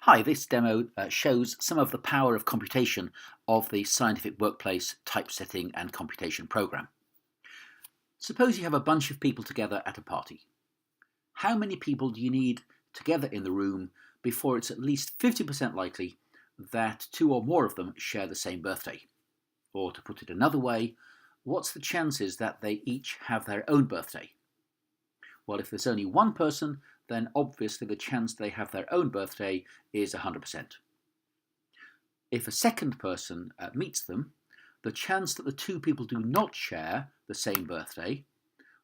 Hi, this demo shows some of the power of computation of the Scientific Workplace Typesetting and Computation program. Suppose you have a bunch of people together at a party. How many people do you need together in the room before it's at least 50% likely that two or more of them share the same birthday? Or to put it another way, what's the chances that they each have their own birthday? Well, if there's only one person, then obviously the chance they have their own birthday is 100%. If a second person meets them, the chance that the two people do not share the same birthday,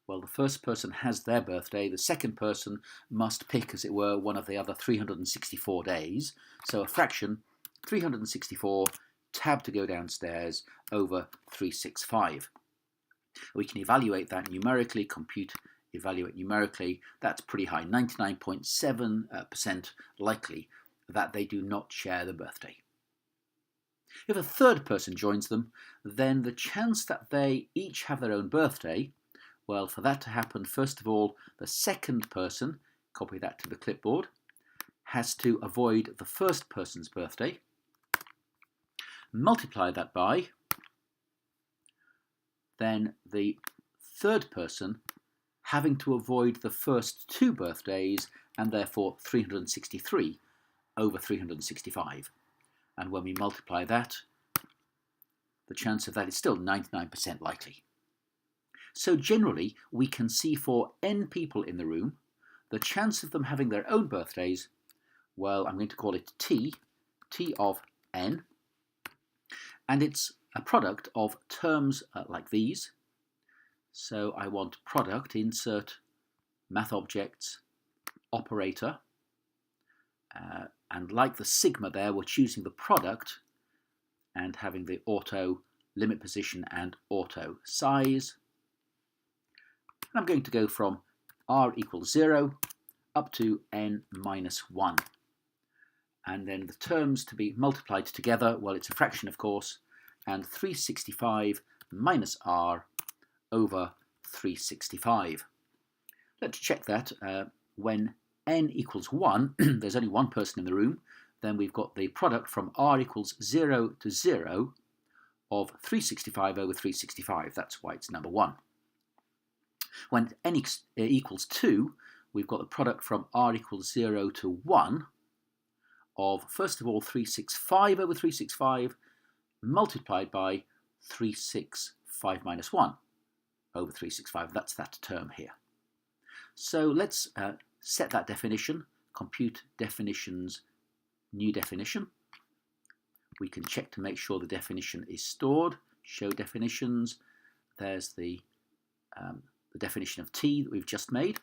well, the first person has their birthday, the second person must pick, as it were, one of the other 364 days. So a fraction, 364, tab to go downstairs, over 365. We can evaluate that numerically, evaluate numerically. That's pretty high, 99.7% likely that they do not share the birthday. If a third person joins them, then the chance that they each have their own birthday, well, for that to happen, first of all, the second person, copy that to the clipboard, has to avoid the first person's birthday, multiply that by, then the third person having to avoid the first two birthdays, and therefore 363 over 365. And when we multiply that, the chance of that is still 99% likely. So generally, we can see for n people in the room, the chance of them having their own birthdays, well, I'm going to call it t of n, and it's a product of terms like these. So I want product, insert math objects, operator, and like the sigma there, we're choosing the product and having the auto limit position and auto size. And I'm going to go from r equals 0 up to n minus 1. And then the terms to be multiplied together, well, it's a fraction, of course, and 365 minus r over 365. Let's check that. When n equals 1, there's only one person in the room, then we've got the product from r equals 0 to 0 of 365 over 365. That's why it's number 1. When n equals 2, we've got the product from r equals 0 to 1 of, first of all, 365 over 365 multiplied by 365 minus 1 over 365. That's that term here. So let's set that definition, compute definitions, new definition. We can check to make sure the definition is stored, show definitions. There's the definition of t that we've just made.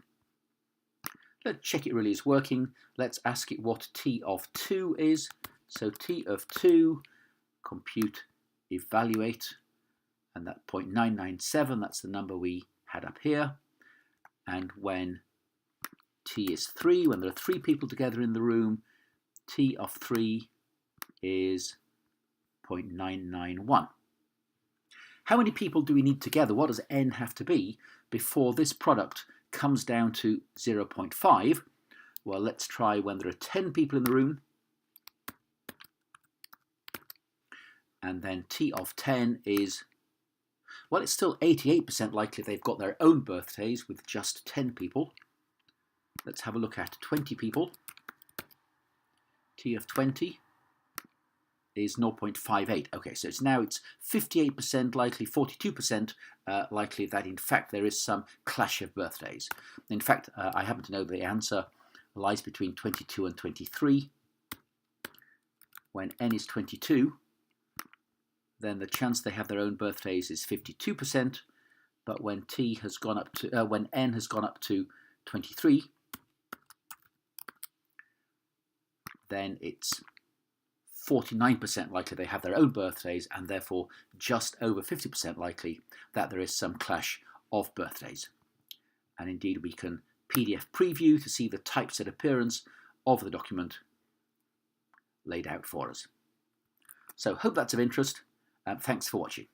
Let's check it really is working. Let's ask it what t of 2 is. So t of 2, compute, evaluate, and that 0.997, that's the number we had up here. And when t is 3, when there are 3 people together in the room, t of 3 is 0.991. How many people do we need together? What does n have to be before this product comes down to 0.5? Well, let's try when there are 10 people in the room. And then t of 10 is, well, it's still 88% likely they've got their own birthdays with just 10 people. Let's have a look at 20 people. T of 20 is 0.58. Okay, so it's 58% likely, 42% likely that in fact there is some clash of birthdays. In fact, I happen to know the answer lies between 22 and 23. When n is 22, then the chance they have their own birthdays is 52%, but when t has gone up to when n has gone up to 23, then it's 49% likely they have their own birthdays, and therefore just over 50% likely that there is some clash of birthdays. And indeed, we can PDF preview to see the typeset appearance of the document laid out for us. So hope that's of interest. Thanks for watching.